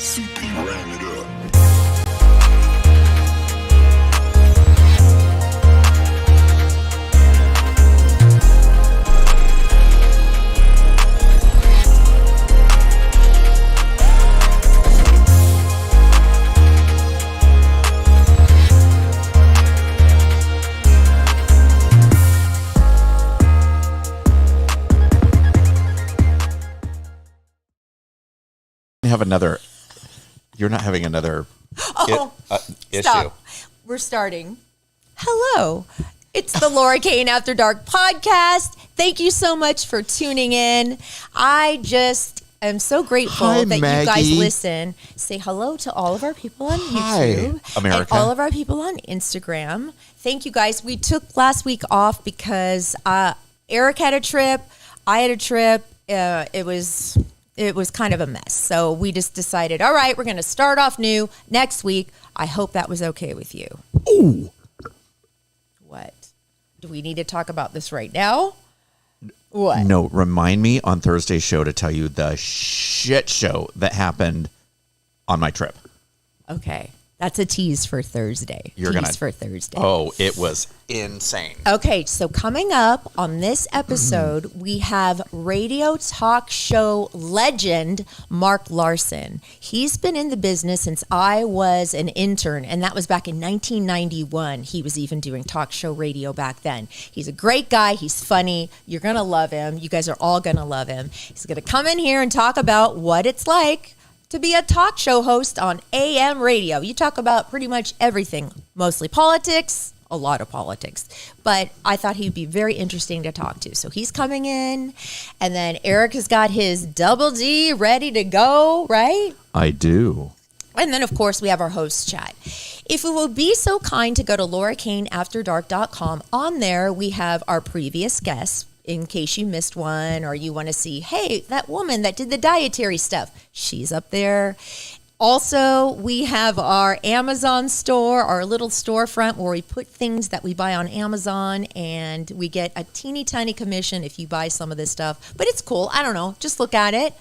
CP ran it up. Have another. You're not having another issue. Stop. We're starting. Hello. It's the Laura Kane After Dark podcast. Thank you so much for tuning in. I just am so grateful that Maggie. you guys listen. Say hello to all of our people on YouTube. America. And all of our people on Instagram. Thank you guys. We took last week off because Erik had a trip. I had a trip. It was kind of a mess. So we just decided, all right, we're going to start off new next week. I hope that was okay with you. Ooh. What? Do we need to talk about this right now? What? No, remind me on Thursday's show to tell you the shit show that happened on my trip. Okay. That's a tease for Thursday. For Thursday. Oh, it was insane. Okay, so coming up on this episode, we have radio talk show legend Mark Larson. He's been in the business since I was an intern, and that was back in 1991. He was even doing talk show radio back then. He's a great guy. He's funny. You're going to love him. You guys are all going to love him. He's going to come in here and talk about what it's like to be a talk show host on AM radio. You talk about pretty much everything, mostly politics, a lot of politics. But I thought he'd be very interesting to talk to. So he's coming in, and then Erik has got his double D ready to go, right? I do. And then, of course, we have our host chat. If you will be so kind to go to laurakaneafterdark.com, on there we have our previous guests, in case you missed one or you want to see, hey, that woman that did the dietary stuff, she's up there. Also, we have our Amazon store, our little storefront where we put things that we buy on Amazon, and we get a teeny tiny commission if you buy some of this stuff. But it's cool. I don't know. Just look at it.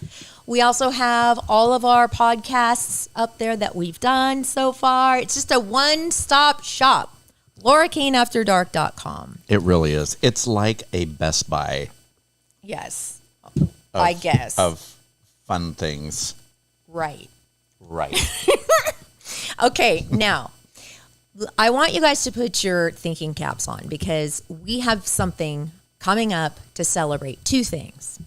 We also have all of our podcasts up there that we've done so far. It's just a one-stop shop. LauraKaneAfterDark.com. It really is. It's like a Best Buy. Yes, I guess. Of fun things. Right. Okay, now, I want you guys to put your thinking caps on because we have something coming up to celebrate two things.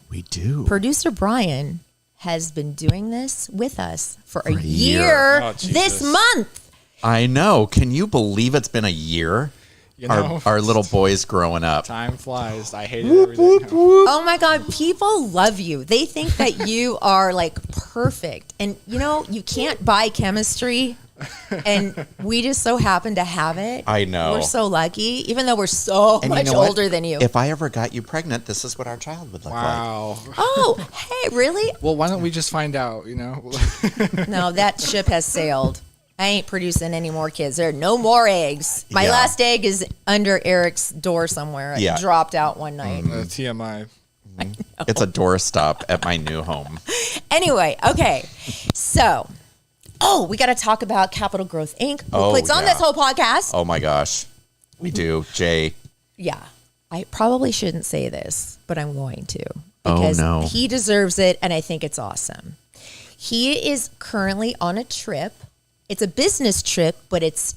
We do. Producer Brian has been doing this with us for a year this month. I know. Can you believe it's been a year? You know, our little boys growing up. Time flies. I hate everything. Oh my God, people love you. They think that you are like perfect. And you know, you can't buy chemistry. And we just so happen to have it. I know. We're so lucky, even though we're so much older than you. If I ever got you pregnant, this is what our child would look like. Wow. Oh, hey, really? Well, why don't we just find out, you know? No, that ship has sailed. I ain't producing any more kids. There are no more eggs. My last egg is under Erik's door somewhere. It dropped out one night. TMI. It's a doorstop at my new home. Anyway, okay. So, we got to talk about Capital Growth Inc., who puts on this whole podcast. Oh, my gosh. We do. Jay. Yeah. I probably shouldn't say this, but I'm going to. Because he deserves it, and I think it's awesome. He is currently on a trip. It's a business trip, but it's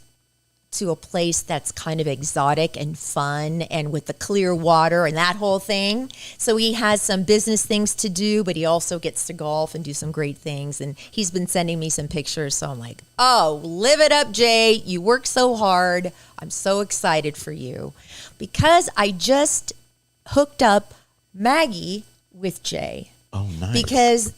to a place that's kind of exotic and fun and with the clear water and that whole thing. So he has some business things to do, but he also gets to golf and do some great things. And he's been sending me some pictures. So I'm like, oh, live it up, Jay. You work so hard. I'm so excited for you. Because I just hooked up Maggie with Jay. Oh, nice. Because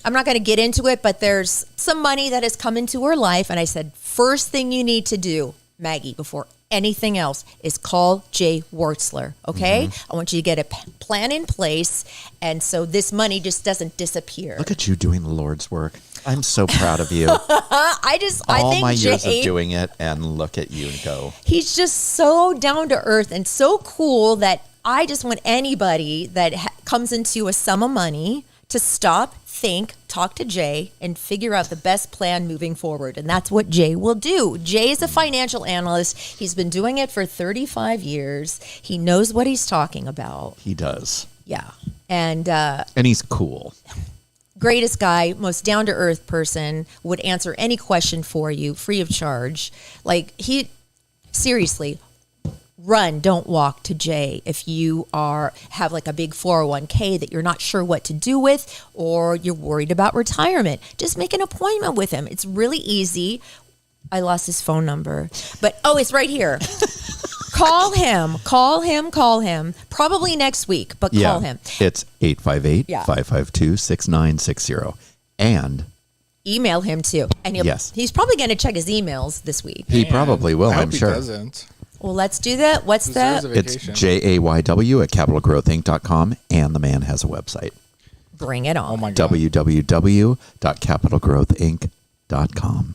I'm not going to get into it, but there's some money that has come into her life. And I said, first thing you need to do, Maggie, before anything else, is call Jay Wartzler, okay? Mm-hmm. I want you to get a plan in place. And so this money just doesn't disappear. Look at you doing the Lord's work. I'm so proud of you. I think my Jay, years of doing it, and look at you go. He's just so down to earth and so cool that I just want anybody that comes into a sum of money to stop, think talk to Jay and figure out the best plan moving forward. And that's what Jay will do. Jay is a financial analyst. He's been doing it for 35 years. He knows what he's talking about. He does. Yeah. And he's cool. Greatest guy, most down-to-earth person, would answer any question for you free of charge. Like, seriously, run, don't walk to Jay if you have like a big 401k that you're not sure what to do with, or you're worried about retirement. Just make an appointment with him. It's really easy. I lost his phone number, but it's right here. Call him. Probably next week, but call him. It's 858-552-6960. And email him too. And he's probably going to check his emails this week. He probably will, I'm sure. He doesn't. Well, let's do that. What's that? It's jayw@capitalgrowthinc.com, and the man has a website. Bring it on. Oh my God. www.capitalgrowthinc.com.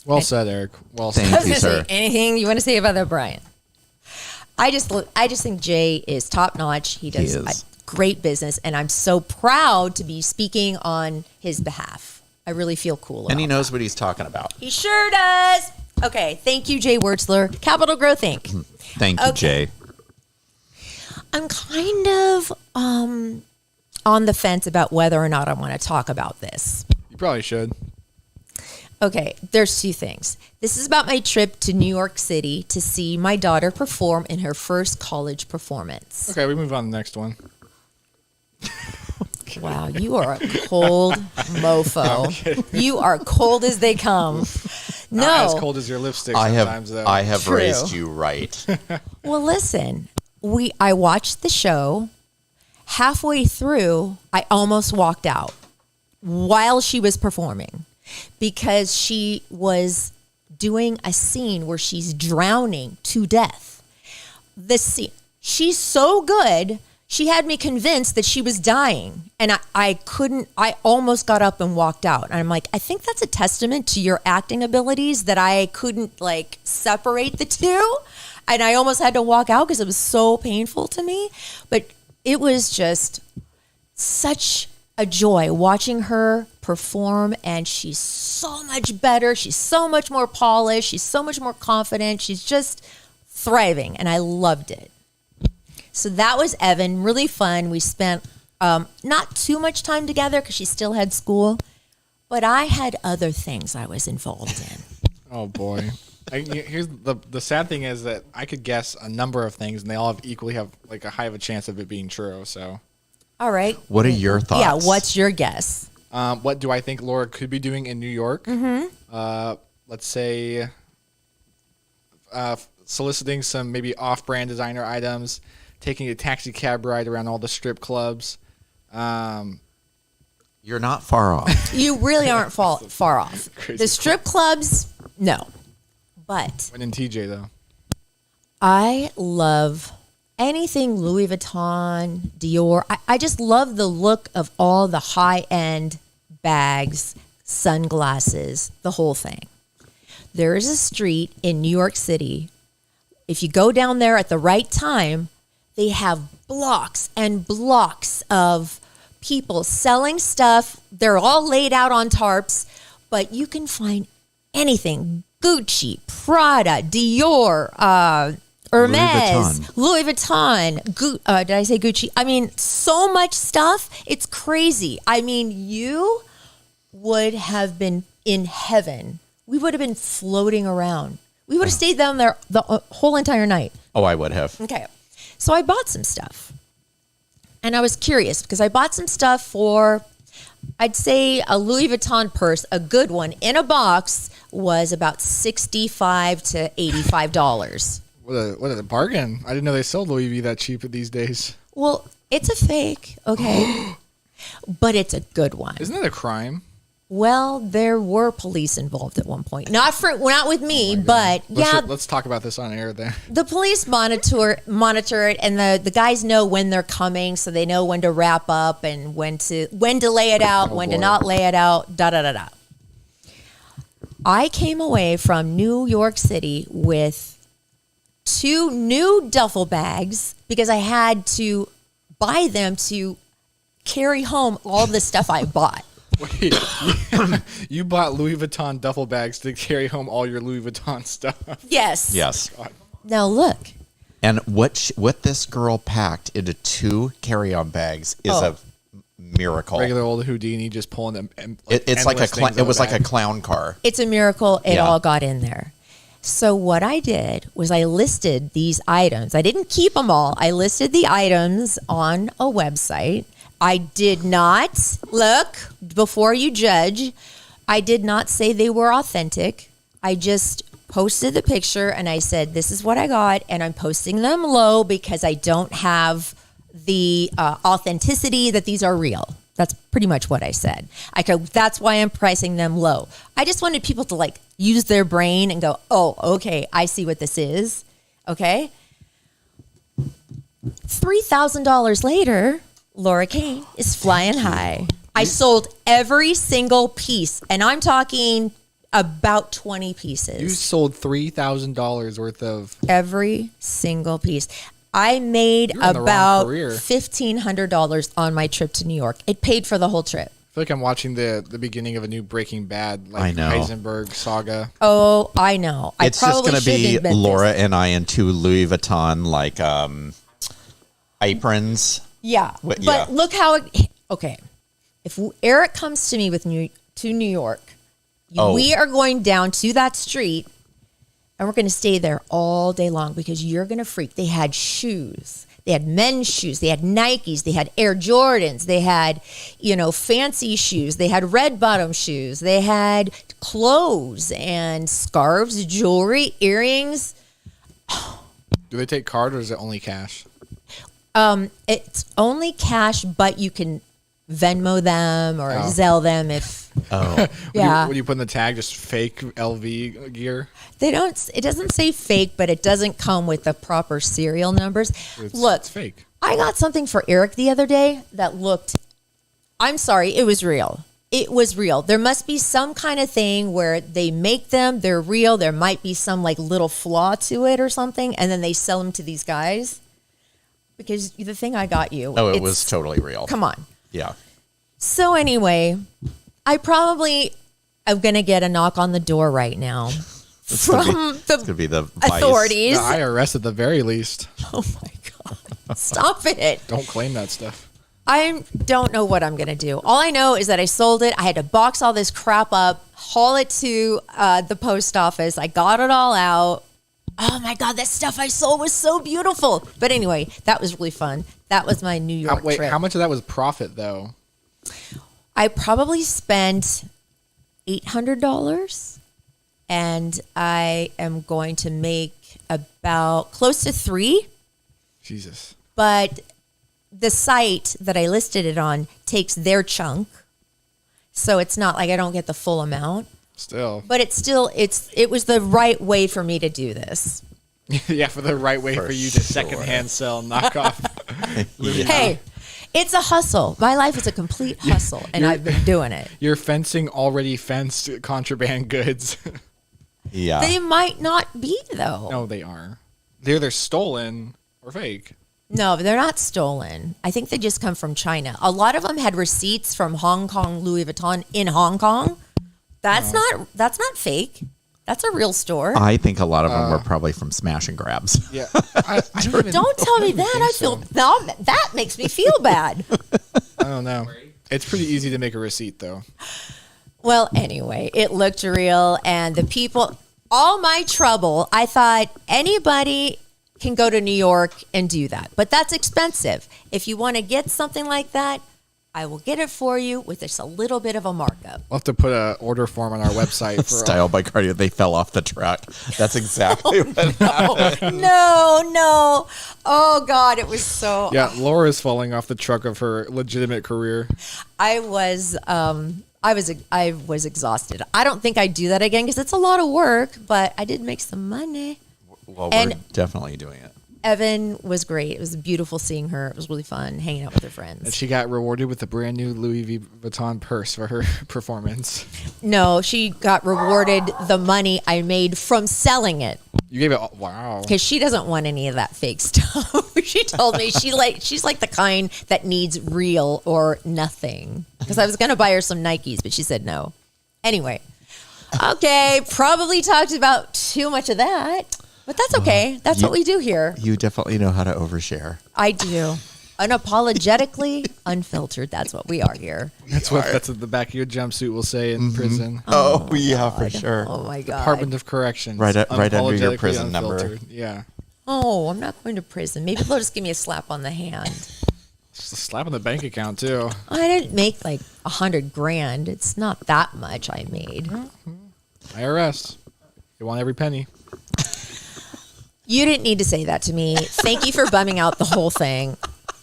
Well said, Eric. Well said. Thank you, sir. Anything you want to say about that, Brian? I just think Jay is top notch. He does a great business, and I'm so proud to be speaking on his behalf. I really feel cool. And he knows what he's talking about. He sure does. Okay, thank you, Jay Wertzler, Capital Growth Inc. Thank you, Jay. I'm kind of on the fence about whether or not I want to talk about this. You probably should. Okay, there's two things. This is about my trip to New York City to see my daughter perform in her first college performance. Okay, we move on to the next one. Wow, you are a cold mofo. You are cold as they come. No. Not as cold as your lipstick sometimes, though. I have True. raised you right. Well, listen, I watched the show. Halfway through, I almost walked out while she was performing because she was doing a scene where she's drowning to death. The scene, she's so good. She had me convinced that she was dying, and I almost got up and walked out. And I'm like, I think that's a testament to your acting abilities that I couldn't separate the two. And I almost had to walk out because it was so painful to me. But it was just such a joy watching her perform, and she's so much better. She's so much more polished. She's so much more confident. She's just thriving, and I loved it. So that was Evan. Really fun. We spent not too much time together because she still had school, but I had other things I was involved in. Oh, boy. Here's the sad thing is that I could guess a number of things, and they all equally have a high of a chance of it being true. So, all right. What are your thoughts? Yeah, what's your guess? What do I think Laura could be doing in New York? Mm-hmm. Let's say soliciting some maybe off-brand designer items, taking a taxi cab ride around all the strip clubs. You're not far off. You really aren't far off. The strip clubs, no. But when in TJ, though. I love anything Louis Vuitton, Dior. I just love the look of all the high-end bags, sunglasses, the whole thing. There is a street in New York City. If you go down there at the right time, they have blocks and blocks of people selling stuff. They're all laid out on tarps, but you can find anything. Gucci, Prada, Dior, Hermes, Louis Vuitton. Did I say Gucci? I mean, so much stuff. It's crazy. I mean, you would have been in heaven. We would have been floating around. We would have stayed down there the whole entire night. Oh, I would have. Okay. So I bought some stuff. And I was curious because I bought some stuff for, I'd say, a Louis Vuitton purse, a good one, in a box was about $65 to $85. What a bargain. I didn't know they sold Louis V that cheap these days. Well, it's a fake, okay? But it's a good one. Isn't that a crime? Well, there were police involved at one point. Not with me, but Let's talk about this on air then. The police monitor it, and the guys know when they're coming, so they know when to wrap up and when to lay it out, to not lay it out. Da da da da. I came away from New York City with 2 new duffel bags because I had to buy them to carry home all the stuff I bought. Wait, you bought Louis Vuitton duffel bags to carry home all your Louis Vuitton stuff. Yes. Yes. Now look. And what this girl packed into 2 carry-on bags is a miracle. Regular old Houdini just pulling them. It's like it was like a clown car. It's a miracle it all got in there. So what I did was I listed these items. I didn't keep them all. I listed the items on a website. I did not, look, before you judge, I did not say they were authentic. I just posted the picture and I said, this is what I got, and I'm posting them low because I don't have the authenticity that these are real. That's pretty much what I said. That's why I'm pricing them low. I just wanted people to like use their brain and go, oh, okay, I see what this is. Okay. $3,000 later, Laura Kane is flying high. I sold every single piece, and I'm talking about 20 pieces. You sold $3,000 worth of every single piece. I made about $1,500 on my trip to New York. It paid for the whole trip. I feel like I'm watching the beginning of a new Breaking Bad, like Heisenberg saga. Oh, I know. It's just going to be Laura and I in 2 Louis Vuitton like aprons. Yeah, but look how okay. If Erik comes to me with to New York, we are going down to that street, and we're going to stay there all day long because you're going to freak. They had shoes. They had men's shoes. They had Nikes. They had Air Jordans. They had, fancy shoes. They had red bottom shoes. They had clothes and scarves, jewelry, earrings. Do they take card or is it only cash? It's only cash, but you can Venmo them or Zelle them if. Oh, yeah. When you put in the tag, just fake LV gear. It doesn't say fake, but it doesn't come with the proper serial numbers. It's fake. I got something for Erik the other day that looked. I'm sorry, it was real. It was real. There must be some kind of thing where they make them, they're real. There might be some like little flaw to it or something, and then they sell them to these guys. Because the thing I got you. Oh, it was totally real. Come on. Yeah. So anyway, I probably am going to get a knock on the door right now from the authorities. The IRS at the very least. Oh my God. Stop it. Don't claim that stuff. I don't know what I'm going to do. All I know is that I sold it. I had to box all this crap up, haul it to the post office. I got it all out. Oh my God, that stuff I sold was so beautiful. But anyway, that was really fun. That was my New York trip. How much of that was profit though? I probably spent $800 and I am going to make about close to $3. Jesus. But the site that I listed it on takes their chunk. So it's not like I don't get the full amount. Still. But it was the right way for me to do this. Yeah, for the right way for you to secondhand sell knockoff. Yeah. Hey, it's a hustle. My life is a complete hustle, and I've been doing it. You're fencing already fenced contraband goods. Yeah. They might not be, though. No, they are. They're either stolen or fake. No, they're not stolen. I think they just come from China. A lot of them had receipts from Hong Kong Louis Vuitton in Hong Kong. That's not fake. That's a real store. I think a lot of them were probably from smash and grabs. Yeah. Don't tell me that. That makes me feel bad. I don't know. It's pretty easy to make a receipt, though. Well, anyway, it looked real, and the people, all my trouble, I thought anybody can go to New York and do that, but that's expensive. If you want to get something like that, I will get it for you with just a little bit of a markup. We'll have to put an order form on our website. For Style by Cardio, they fell off the truck. That's exactly what happened. No. Oh, God, it was so... Yeah, Laura's falling off the truck of her legitimate career. I was exhausted. I don't think I'd do that again because it's a lot of work, but I did make some money. Well, we're definitely doing it. Evan was great. It was beautiful seeing her. It was really fun hanging out with her friends. And she got rewarded with a brand new Louis Vuitton purse for her performance. No, she got rewarded the money I made from selling it. You gave it. Wow. Because she doesn't want any of that fake stuff. She told me she's like the kind that needs real or nothing. Because I was going to buy her some Nikes, but she said no. Anyway, okay, probably talked about too much of that, but that's okay. That's what we do here. You definitely know how to overshare. I do. Unapologetically unfiltered. That's what we are here. That's what the back of your jumpsuit will say in prison. Oh yeah, for sure. Oh my God. Department of Corrections. Right under your Unapologetically prison number. unfiltered. Yeah. Oh, I'm not going to prison. Maybe they'll just give me a slap on the hand. Just a slap on the bank account too. I didn't make like $100,000. It's not that much I made. IRS. They want every penny. You didn't need to say that to me. Thank you for bumming out the whole thing.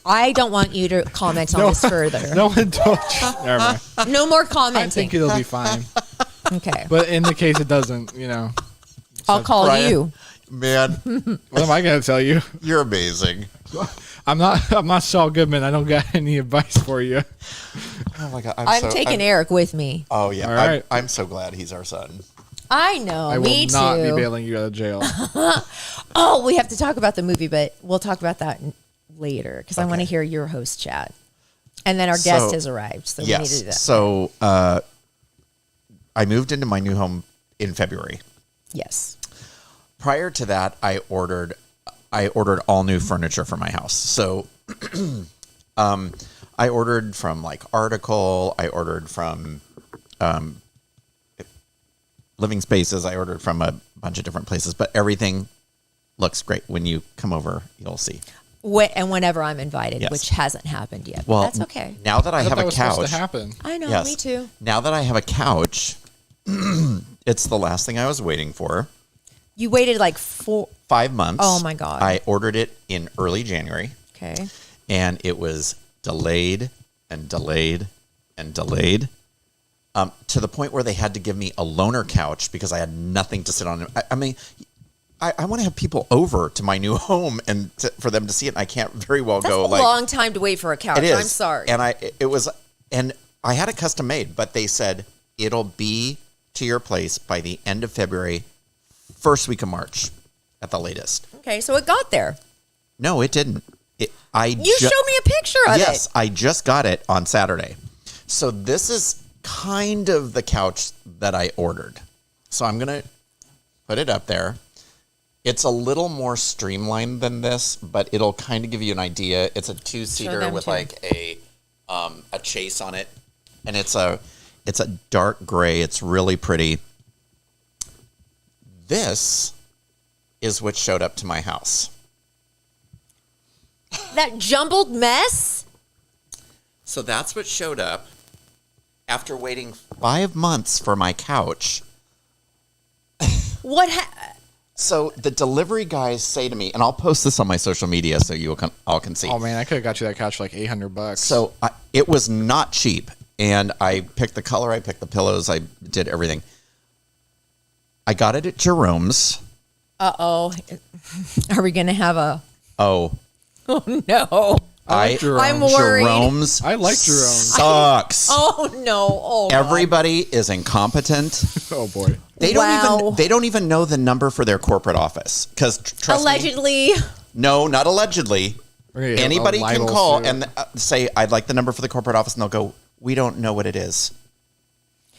I don't want you to comment on this further. No one told you. Never mind. No more I commenting. think it'll be fine. Okay. But in the case it doesn't, I'll call Brian, you. Man, what am I going to tell you? you're amazing. I'm not Saul Goodman. I don't got any advice for you. Oh my God, I'm taking Erik with me. Oh yeah, All right. I'm so glad he's our son. I know. I will me not too. be bailing you out of jail. Oh, we have to talk about the movie, but we'll talk about that later because I want to hear your host chat. And then our guest has arrived, so we need to do that. So I moved into my new home in February. Yes. Prior to that, I ordered all new furniture for my house. So I ordered from like Article, I ordered from Living Spaces, I ordered from a bunch of different places, but everything looks great. When you come over, you'll see. And whenever I'm invited, Yes. which hasn't happened yet. Well, That's okay. Now that I have that a was supposed couch, to happen. I know, yes. me too. Now that I have a couch, it's the last thing I was waiting for. You waited like 5 months. Oh, my God. I ordered it in early January. Okay. And it was delayed and delayed and delayed to the point where they had to give me a loaner couch because I had nothing to sit on. I mean, I want to have people over to my new home and for them to see it. And I can't very well That's go a like long time to wait for a couch. it is. I'm sorry. And I had it custom made, but they said it'll be to your place by the end of February, first week of March at the latest. Okay, so it got there. No, it didn't. You showed me a picture of it. Yes, I just got it on Saturday. So this is kind of the couch that I ordered. So I'm going to put it up there. It's a little more streamlined than this, but it'll kind of give you an idea. It's a two-seater with like a chase on it, and it's a dark gray. It's really pretty. This is what showed up to my house. That jumbled mess? So that's what showed up after waiting 5 months for my couch. So the delivery guys say to me, and I'll post this on my social media so you all can see. Oh man, I could have got you that couch for like $800. So it was not cheap, and I picked the color, I picked the pillows, I did everything. I got it at Jerome's. Uh-oh. Are we going to have a... Oh no. I like Jerome. I'm worried. Jerome's I like Jerome. sucks. Oh, no. Oh, God. Everybody is incompetent. Oh boy. They don't even know the number for their corporate office because trust Allegedly. me. No, not allegedly. Anybody can call and say, I'd like the number for the corporate office, and they'll go, we don't know what it is.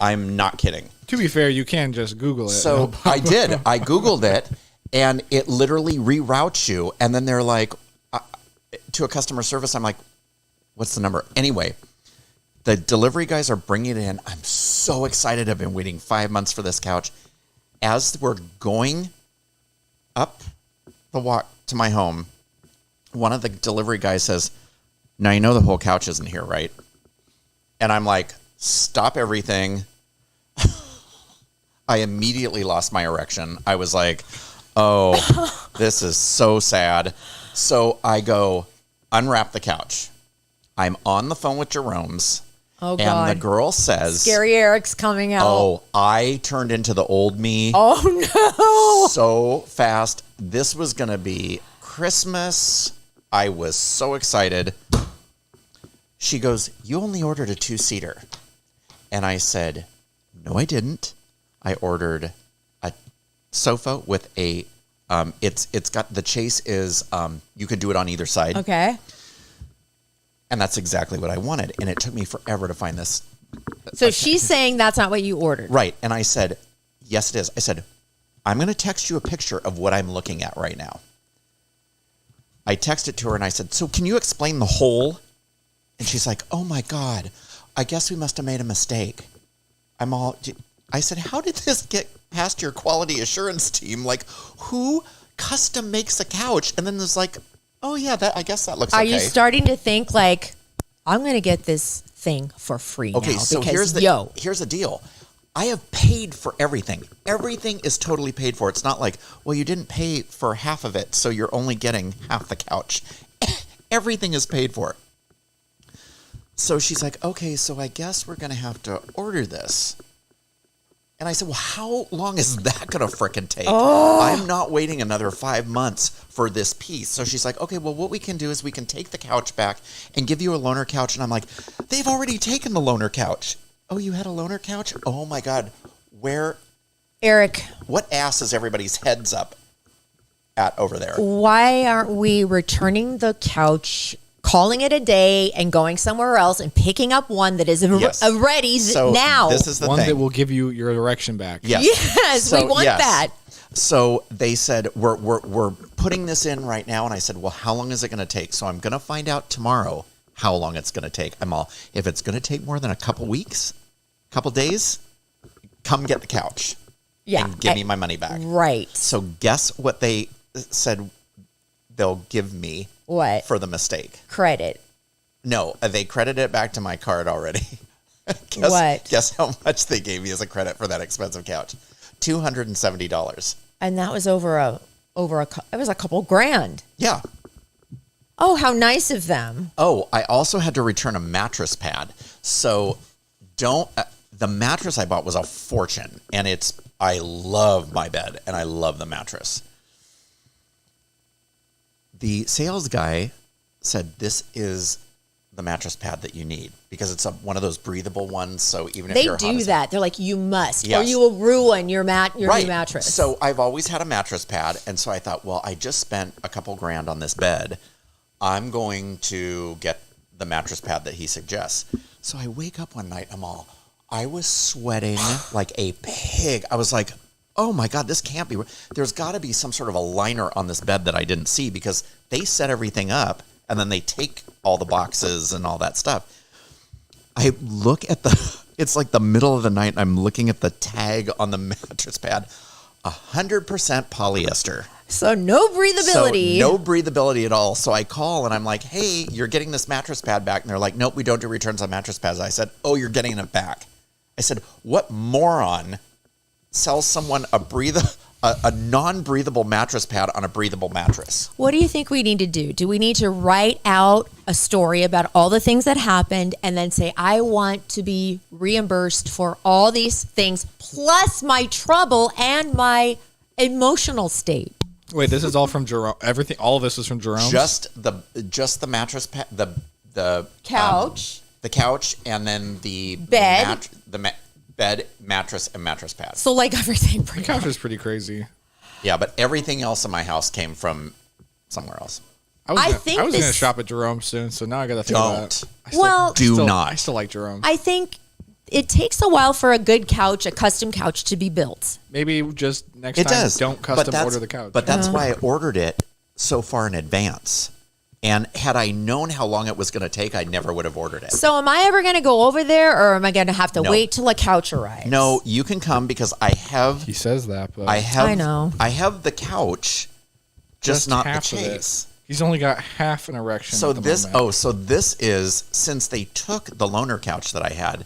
I'm not kidding. To be fair, you can just Google it. So I did. I Googled it, and it literally reroutes you. And then they're like, to a customer service, I'm like, what's the number? Anyway, the delivery guys are bringing it in. I'm so excited. I've been waiting 5 months for this couch. As we're going up the walk to my home, one of the delivery guys says, now you know the whole couch isn't here, right? And I'm like, stop everything. I immediately lost my erection. I was like, oh, this is so sad. So I go, unwrap the couch. I'm on the phone with Jerome's. Oh, God. And the girl says, Scary Eric's coming out. oh, I turned into the old me. Oh, no. So fast. This was going to be Christmas. I was so excited. She goes, you only ordered a 2-seater. And I said, no, I didn't. I ordered a sofa with a It's got the chase is you could do it on either side. Okay. And that's exactly what I wanted. And it took me forever to find this. So she's saying that's not what you ordered. Right. And I said, yes, it is. I said, I'm going to text you a picture of what I'm looking at right now. I texted to her and I said, so can you explain the hole? And she's like, oh my God, I guess we must have made a mistake. I said, how did this get past your quality assurance team? Like, who custom makes a couch? And then there's like, oh yeah, I guess that looks okay. Are you starting to think like, I'm going to get this thing for free okay, now? so because, here's the deal. I have paid for everything. Everything is totally paid for. It's not like, well, you didn't pay for half of it, so you're only getting half the couch. Everything is paid for. So she's like, okay, so I guess we're going to have to order this. And I said, well, how long is that going to frickin' take? I'm not waiting another 5 months for this piece. So she's like, okay, well, what we can do is we can take the couch back and give you a loaner couch. And I'm like, they've already taken the loaner couch. Oh, you had a loaner couch? Oh, my God. Erik, What ass is everybody's heads up at over there? why aren't we returning the couch, calling it a day, and going somewhere else and picking up one that is Yes. ready So now? this is the One thing. that will give you your direction back. Yes. Yes, we want that. So they said, we're putting this in right now. And I said, well, how long is it going to take? So I'm going to find out tomorrow how long it's going to take. If it's going to take more than a couple weeks, couple days, come get the couch. Yeah. And give me my money back. Right. So guess what they said they'll give me What? for the mistake? Credit. No, they credited it back to my card already. What? Guess how much they gave me as a credit for that expensive couch? $270. And that was it was a couple grand. Yeah. Oh, how nice of them. Oh, I also had to return a mattress pad. So the mattress I bought was a fortune, and I love my bed and I love the mattress. The sales guy said, this is the mattress pad that you need because it's one of those breathable ones. So even if They you're hot do as- that. They're like, you must, or Yes. you will ruin your new Right. mattress. So I've always had a mattress pad. And so I thought, well, I just spent a couple grand on this bed. I'm going to get the mattress pad that he suggests. So I wake up one night, I was sweating like a pig. I was like, oh my God, this can't be. There's got to be some sort of a liner on this bed that I didn't see because they set everything up and then they take all the boxes and all that stuff. I look at it's like the middle of the night and I'm looking at the tag on the mattress pad, 100% polyester. So no breathability. So no breathability at all. So I call and I'm like, hey, you're getting this mattress pad back. And they're like, nope, we don't do returns on mattress pads. I said, oh, you're getting it back. I said, what moron sells someone a non-breathable mattress pad on a breathable mattress? What do you think we need to do? Do we need to write out a story about all the things that happened and then say, I want to be reimbursed for all these things, plus my trouble and my emotional state? Wait, this is all from Jerome. Everything, all of this is from Jerome. Just the mattress pad, the Couch. the couch, and then the Bed. Bed, mattress, and mattress pad. So like everything. The couch is pretty crazy. Yeah, but everything else in my house came from somewhere else. I was think going to this- shop at Jerome soon, so now I got to think about Don't. it. I still- Well, Do not. I still like Jerome. I think it takes a while for a good couch, a custom couch, to be built. Maybe just next It time does. don't But custom that's- order the couch. But that's why I ordered it so far in advance. And had I known how long it was going to take, I never would have ordered it. So am I ever going to go over there, or am I going to have to No. wait till a couch arrives? No, you can come because I have he says that, but I know. I have the couch, just not the half of it. chase. He's only got half an erection. So at the this moment. so this is, since they took the loaner couch that I had,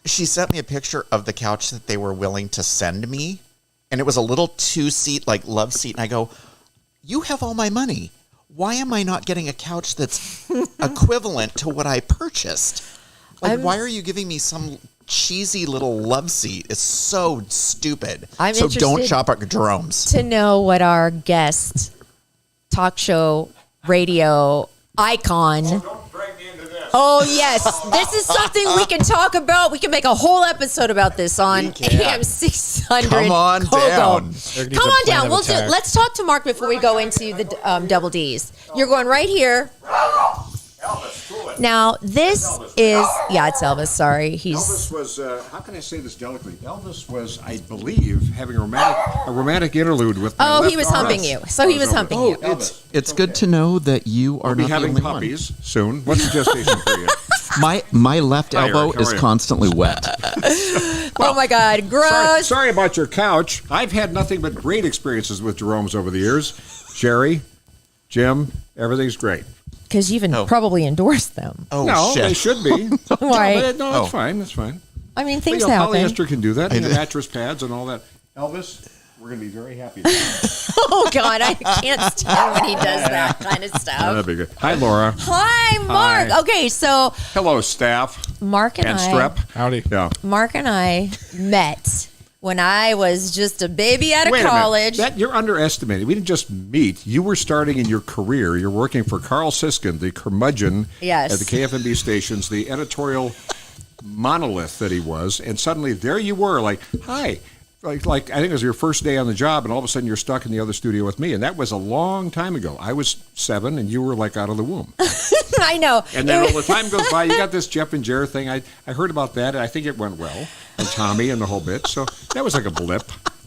she sent me a picture of the couch that they were willing to send me, and it was a little 2-seat like love seat, and I go, you have all my money. Why am I not getting a couch that's equivalent to what I purchased? Like, why are you giving me some cheesy little love seat? It's so stupid. I'm so don't interested shop at Jerome's. to know what our guest talk show radio icon Don't drag me into this. Oh, yes. This is something we can talk about. We can make a whole episode about this on AM 600. Come on down. Come on down. Let's talk to Mark before we go into the Double D's. You're going right here. Now, this is, it's Elvis. Sorry. Elvis was, how can I say this delicately? Elvis was, I believe, having a romantic interlude with my left he was arm. humping you. So he was humping you. It's good to know that you are We'll be not the having only puppies soon. What's the gestation period? one. My left Hi, Erik. elbow How is are you? constantly wet. Oh, my God. Gross. Sorry about your couch. I've had nothing but great experiences with Jerome's over the years. Jerry, Jim, everything's great. Because you've probably endorsed them. Oh, No, shit. they should be. Why? No, that's fine. That's fine. I mean, But, things happen. polyester can do that. And the mattress pads and all that. Elvis, we're going to be very happy. Oh, God. I can't stand when he does that kind of stuff. That'd be good. Hi, Laura. Hi, Mark. Hi. Okay, so Hello, staff. Mark and Strep. Howdy. Yeah. Mark and I met when I was just a baby out of Wait a minute. college. You're underestimating. We didn't just meet. You were starting in your career. You're working for Carl Siskin, the curmudgeon Yes. at the KFMB stations, the editorial monolith that he was. And suddenly there you were, like, hi. Like I think it was your first day on the job, and all of a sudden you're stuck in the other studio with me. And that was a long time ago. I was 7, and you were like out of the womb. I know. And then all the time goes by. You got this Jeff and Jer thing. I heard about that, and I think it went well. And Tommy and the whole bit. So that was like a blip.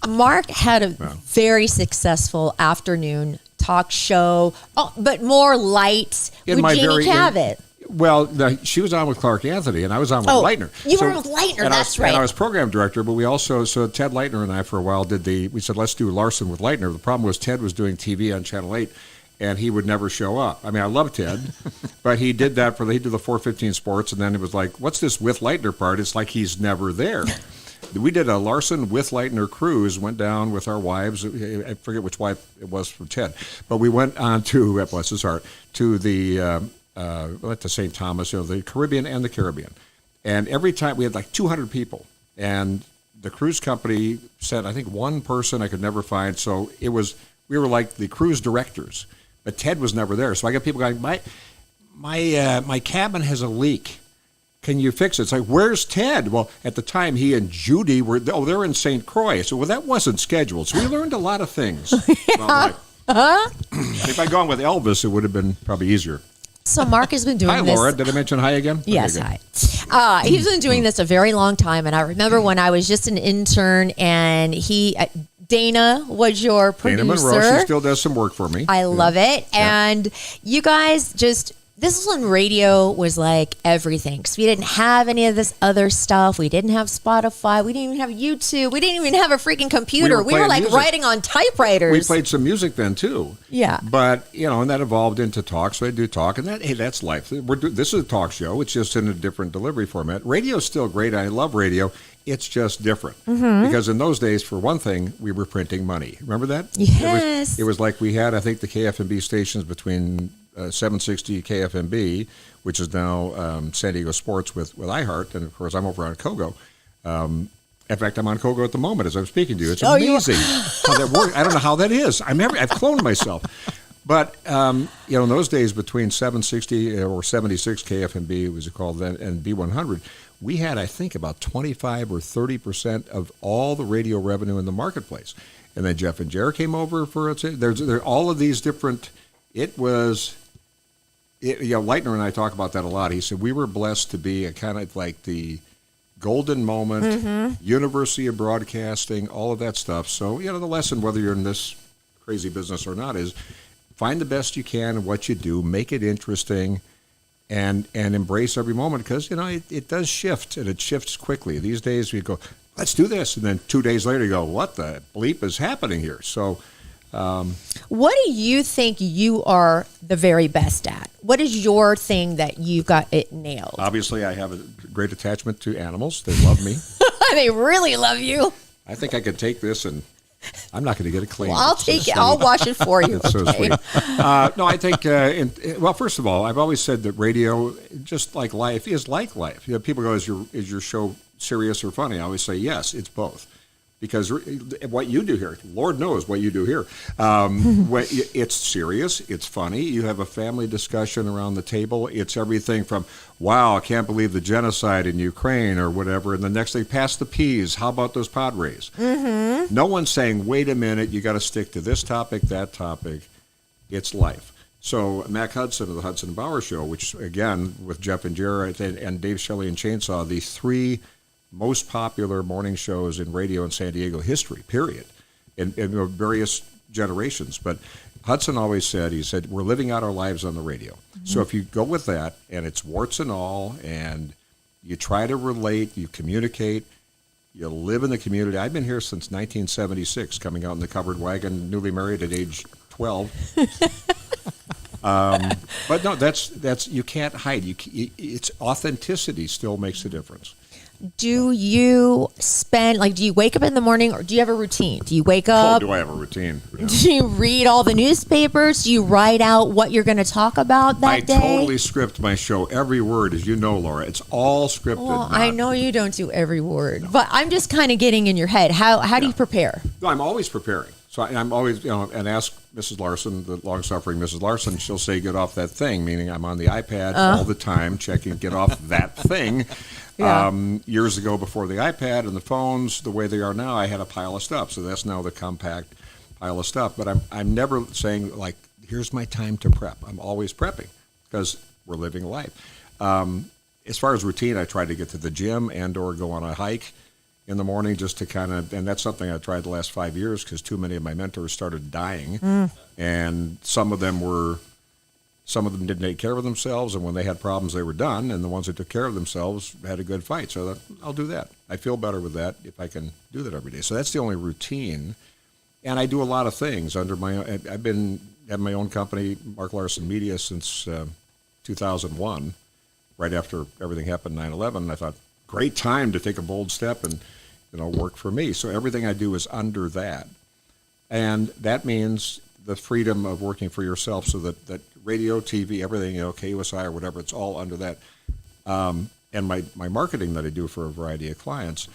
Mark had a very successful afternoon talk show, but more light In with my Jeannie very- Cabot. Well, she was on with Clark Anthony, and I was on with Leitner. You were with Leitner, and that's right. And I was program director, but we also, so Ted Leitner and I for a while we said, let's do Larson with Leitner. The problem was Ted was doing TV on Channel 8, and he would never show up. I mean, I love Ted, but he did that he did the 415 Sports, and then it was like, what's this with Leitner part? It's like he's never there. We did a Larson with Leitner cruise, went down with our wives. I forget which wife it was for Ted, but we went on to, bless his heart, to the to St. Thomas, the Caribbean and the Caribbean. And every time we had like 200 people, and the cruise company sent, I think, one person I could never find. So we were like the cruise directors, but Ted was never there. So I got people going, my cabin has a leak. Can you fix it? It's like, where's Ted? Well, at the time, he and Judy they're in St. Croix. So, that wasn't scheduled. So we learned a lot of things. If I'd gone with Elvis, it would have been probably easier. So Mark has been doing Hi, this. Laura. Did I mention hi again? Yes, Okay, hi. He's been doing this a very long time, and I remember when I was just an intern, and Dana was your producer. Dana Monroe, she still does some work for me. I love it, and you guys this was when radio was like everything. Because we didn't have any of this other stuff. We didn't have Spotify. We didn't even have YouTube. We didn't even have a freaking computer. We were like music. writing on typewriters. We played some music then too. Yeah. But and that evolved into talk. So I do talk, and that's life. This is a talk show. It's just in a different delivery format. Radio's still great. I love radio. It's just different because in those days, for one thing, we were printing money. Remember that? Yes. It was like we had, I think, the KFMB stations between 760 KFMB, which is now San Diego Sports with iHeart, and of course I'm over on KOGO. In fact, I'm on KOGO at the moment as I'm speaking to you. It's amazing how that works. I don't know how that is. I've cloned myself. But in those days between 760 or 76 KFMB, was it called then, and B100, we had, I think, about 25 or 30% of all the radio revenue in the marketplace. And then Jeff and Jer came over for it. There's all of these different. Leitner and I talk about that a lot. He said we were blessed to be a kind of like the golden moment, University of Broadcasting, all of that stuff. So the lesson, whether you're in this crazy business or not, is find the best you can in what you do, make it interesting, and embrace every moment because it does shift and it shifts quickly. These days we go, let's do this, and then 2 days later you go, what the bleep is happening here? So. What do you think you are the very best at? What is your thing that you've got it nailed? Obviously, I have a great attachment to animals. They love me. They really love you. I think I could take this and I'm not going to get a claim. Well, I'll take it. I'll wash it for you. It's so sweet. No, I think, first of all, I've always said that radio, just like life, is like life. People go, is your show serious or funny? I always say, yes, it's both. because what you do here, Lord knows what you do here. It's serious, it's funny. You have a family discussion around the table. It's everything from, wow, I can't believe the genocide in Ukraine or whatever, and the next thing, pass the peas. How about those Padres? Mm-hmm. No one's saying, wait a minute, you got to stick to this topic, that topic. It's life. So Mac Hudson of the Hudson and Bauer Show, which again with Jeff and Jared and Dave Shelley and Chainsaw, the 3 most popular morning shows in radio in San Diego history, period, in various generations. But Hudson always said, he said, we're living out our lives on the radio. Mm-hmm. So if you go with that, and it's warts and all, and you try to relate, you communicate, you live in the community. I've been here since 1976, coming out in the covered wagon, newly married at age 12. But no, that's you can't hide. It's authenticity still makes a difference. Do you do you wake up in the morning, or do you have a routine? Do you wake up? Do I have a routine? Yeah. Do you read all the newspapers? Do you write out what you're going to talk about that day? I totally script my show. Every word, as you know, Laura, it's all scripted. Well, I know you don't do every word, but I'm just kind of getting in your head. How do you prepare? No, I'm always preparing. So I'm always, and ask Mrs. Larson, the long-suffering Mrs. Larson, she'll say, get off that thing, meaning I'm on the iPad all the time, checking, get off that thing. Yeah. Years ago, before the iPad and the phones, the way they are now, I had a pile of stuff. So that's now the compact pile of stuff. But I'm never saying, like, here's my time to prep. I'm always prepping because we're living life. As far as routine, I try to get to the gym and or go on a hike in the morning just to kind of, and that's something I tried the last 5 years because too many of my mentors started dying. And some of them didn't take care of themselves, and when they had problems, they were done, and the ones that took care of themselves had a good fight. So I'll do that. I feel better with that if I can do that every day. So that's the only routine. And I do a lot of things under my own. I've been having my own company, Mark Larson Media, since 2001, right after everything happened, 9/11. I thought, great time to take a bold step and work for me. So everything I do is under that. And that means the freedom of working for yourself, so that radio, TV, everything, KUSI or whatever, it's all under that. And my marketing that I do for a variety of clients.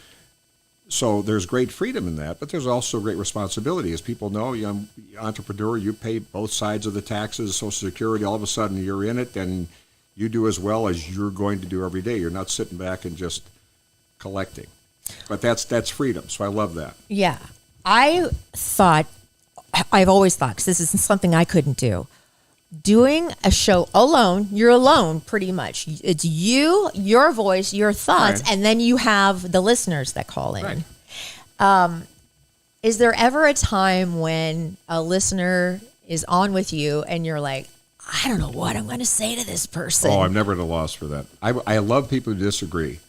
So there's great freedom in that, but there's also great responsibility. As people know, you're an entrepreneur, you pay both sides of the taxes, Social Security, all of a sudden you're in it, and you do as well as you're going to do every day. You're not sitting back and just collecting. But that's freedom, so I love that. Yeah. I've always thought, because this is something I couldn't do, doing a show alone, you're alone pretty much. It's you, your voice, your thoughts, right. And then you have the listeners that call in. Right. Is there ever a time when a listener is on with you and you're like, I don't know what I'm going to say to this person? Oh, I'm never at a loss for that. I love people who disagree.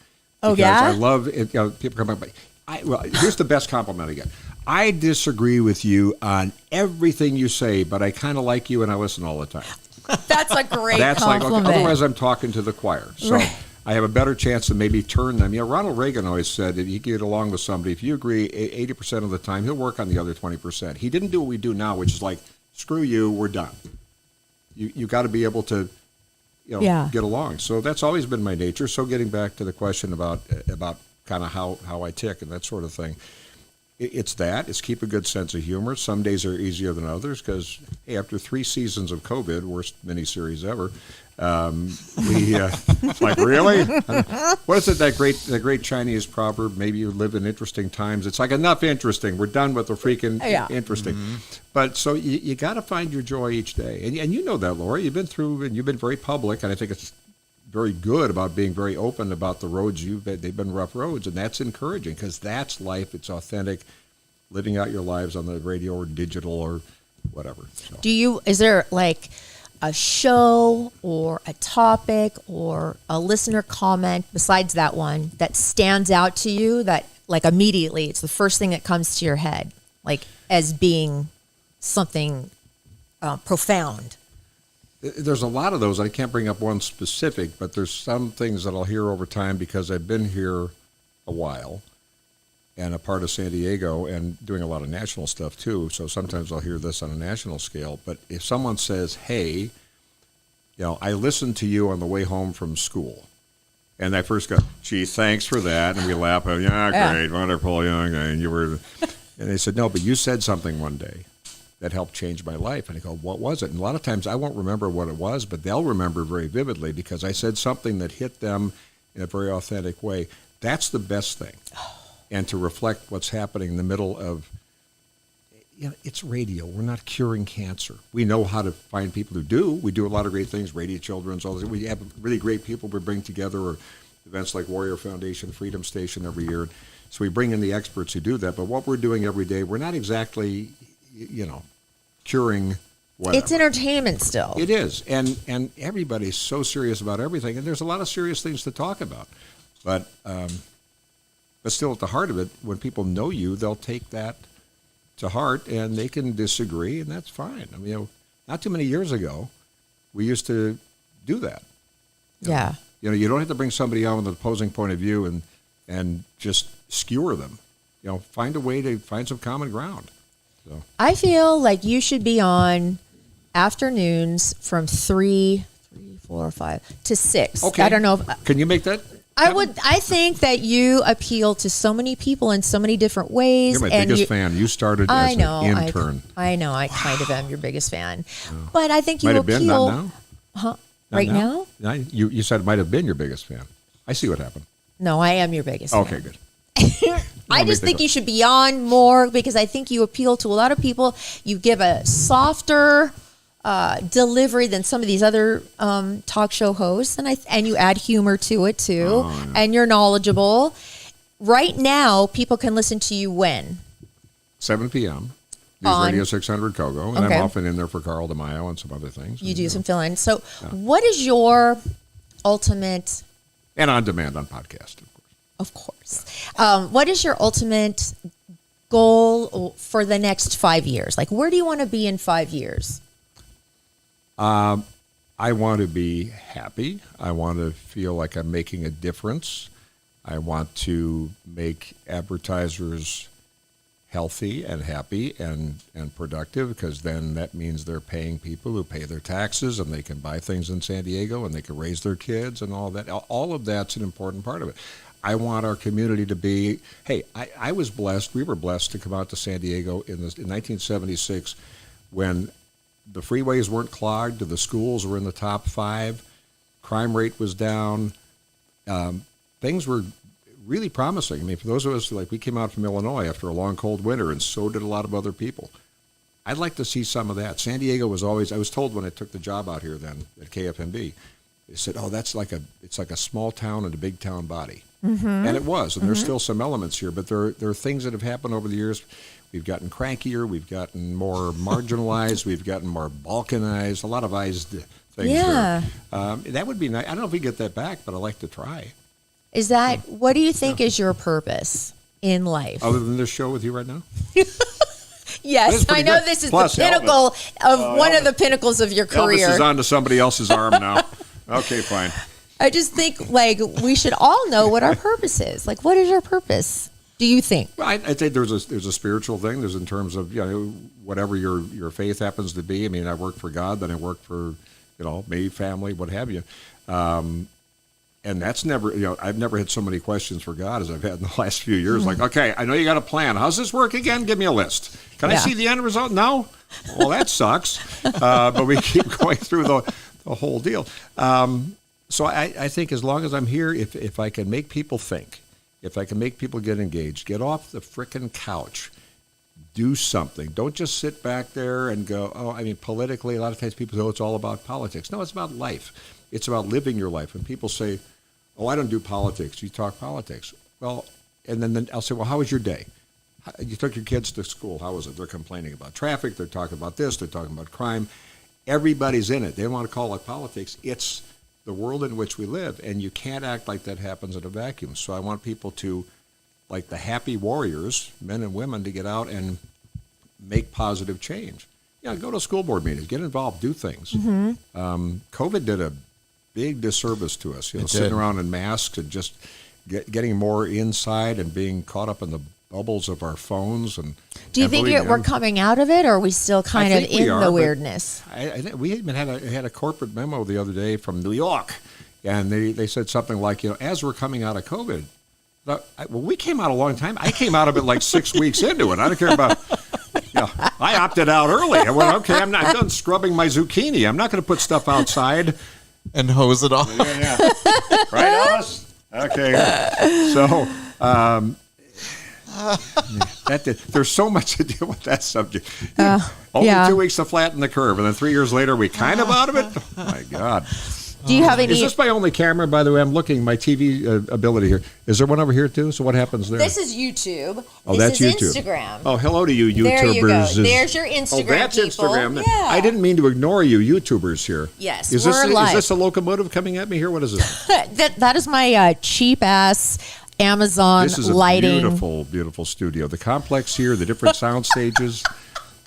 Oh, yeah? I love it. People come up, here's the best compliment I get. I disagree with you on everything you say, but I kind of like you and I listen all the time. That's a great That's compliment. Like, otherwise I'm talking to the choir. So right. I have a better chance to maybe turn them. Ronald Reagan always said that you get along with somebody. If you agree 80% of the time, he'll work on the other 20%. He didn't do what we do now, which is like, screw you, we're done. You got to be able to get along. So that's always been my nature. So getting back to the question about kind of how I tick and that sort of thing, it's keep a good sense of humor. Some days are easier than others because, hey, after 3 seasons of COVID, worst miniseries ever, like, really? What is it, that great Chinese proverb, maybe you live in interesting times? It's like, enough interesting. We're done with the freaking interesting. Mm-hmm. But so you got to find your joy each day. And you know that, Laura. You've been through, and you've been very public, and I think it's very good about being very open about the roads you've been. They've been rough roads, and that's encouraging because that's life. It's authentic, living out your lives on the radio or digital or whatever. So. Is there like a show or a topic or a listener comment besides that one that stands out to you that, like, immediately it's the first thing that comes to your head, like as being something profound? There's a lot of those. I can't bring up one specific, but there's some things that I'll hear over time because I've been here a while and a part of San Diego and doing a lot of national stuff too. So sometimes I'll hear this on a national scale. But if someone says, hey, I listened to you on the way home from school, And I first go, gee, thanks for that. And we laugh. Yeah, great, wonderful, young. And you were, and they said, no, but you said something one day that helped change my life. And I go, what was it? And a lot of times I won't remember what it was, but they'll remember very vividly because I said something that hit them in a very authentic way. That's the best thing. And to reflect what's happening in the middle of, it's radio. We're not curing cancer. We know how to find people who do. We do a lot of great things, Radio Children's, all this. We have really great people we bring together, or events like Warrior Foundation, Freedom Station every year. So we bring in the experts who do that. But what we're doing every day, we're not exactly, curing whatever. It's entertainment still. It is. And everybody's so serious about everything. And there's a lot of serious things to talk about. But still at the heart of it, when people know you, they'll take that to heart, and they can disagree, and that's fine. I mean, not too many years ago, we used to do that. Yeah. You don't have to bring somebody on with an opposing point of view and just skewer them. Find a way to find some common ground. So I feel like you should be on afternoons from 3, 4, 5 to 6. Okay. I don't know if can you make that? I think that you appeal to so many people in so many different ways. You're my biggest fan. You started as an intern. I know. I kind of am your biggest fan. But I think you might appeal. have been, not now? Huh? Not Right now? You said it might have been your biggest fan. I see what happened. No, I am your biggest Okay, fan. good. I just think you should be on more because I think you appeal to a lot of people. You give a softer delivery than some of these other talk show hosts, and you add humor to it too, and you're knowledgeable. Right now, people can listen to you when 7 p.m. News Radio 600 KOGO, and Okay. I'm often in there for Carl DeMaio and some other things. you do some fill-in. So, what is your ultimate? And on demand on podcast, of course. Of course, what is your ultimate goal for the next 5 years? Like, where do you want to be in 5 years? I want to be happy. I want to feel like I'm making a difference. I want to make advertisers healthy and happy and productive, because then that means they're paying people who pay their taxes, and they can buy things in San Diego, and they can raise their kids and all that. All of that's an important part of it. I want our community to be, hey, I was blessed, we were blessed to come out to San Diego in 1976 when the freeways weren't clogged, the schools were in the top 5, crime rate was down, things were really promising. I mean, for those of us, like, we came out from Illinois after a long, cold winter, and so did a lot of other people. I'd like to see some of that. San Diego was always, I was told when I took the job out here then at KFMB, they said, oh, it's like a small town and a big town body. Mm-hmm. And it was, and there's still some elements here, but there are things that have happened over the years. We've gotten crankier, we've gotten more marginalized, we've gotten more balkanized, a lot of things there. That would be nice. I don't know if we get that back, but I'd like to try. Is that, what do you think is your purpose in life? Other than this show with you right now? Yes, I know good. this is Plus, the pinnacle of one of the pinnacles of your career. Elvis is on to somebody else's arm now. Okay, fine. I just think, like, we should all know what our purpose is. Like, what is your purpose, do you think? Well, I think there's a spiritual thing. There's in terms of, whatever your faith happens to be. I mean, I work for God, then I work for, me, family, what have you. And that's never, I've never had so many questions for God as I've had in the last few years. Like, okay, I know you got a plan. How's this work again? Give me a list. Can I see the end result? No? Well, that sucks. But we keep going through the whole deal. So I think as long as I'm here, if I can make people think, if I can make people get engaged, get off the frickin' couch, do something. Don't just sit back there and go, politically, a lot of times people say, it's all about politics. No, it's about life. It's about living your life. And people say, oh, I don't do politics. You talk politics. Well, and then I'll say, well, how was your day? You took your kids to school. How was it? They're complaining about traffic. They're talking about this. They're talking about crime. Everybody's in it. They don't want to call it politics. It's the world in which we live, and you can't act like that happens in a vacuum. So I want people to, like the happy warriors, men and women, to get out and make positive change. Go to school board meetings, get involved, do things. Mm-hmm. COVID did a big disservice to us, sitting around in masks and just getting more inside and being caught up in the bubbles of our phones. And do you think we're coming out of it, or are we still kind of in the weirdness? I think we even had a corporate memo the other day from New York, and they said something like, as we're coming out of COVID. Well, we came out a long time. I came out of it like 6 weeks into it. I don't care about. I opted out early. I went, okay, I'm done scrubbing my zucchini. I'm not going to put stuff outside and hose it off. Yeah. Right, Alice? Okay. So, there's so much to deal with that subject. Only 2 weeks to flatten the curve, and then 3 years later, we kind of out of it? Oh, my God. Do you have any? Is this my only camera? By the way, I'm looking my TV ability here. Is there one over here too? So what happens there? This is YouTube. Oh, this that's is YouTube. Instagram. Oh, hello to you, YouTubers. There you go. There's your Instagram. Oh, that's people. Instagram. Yeah. I didn't mean to ignore you, YouTubers here. Yes, is we're live. Is this a locomotive coming at me here? What is this? that is my cheap ass Amazon This is a lighting. beautiful, beautiful studio. The complex here, the different sound stages.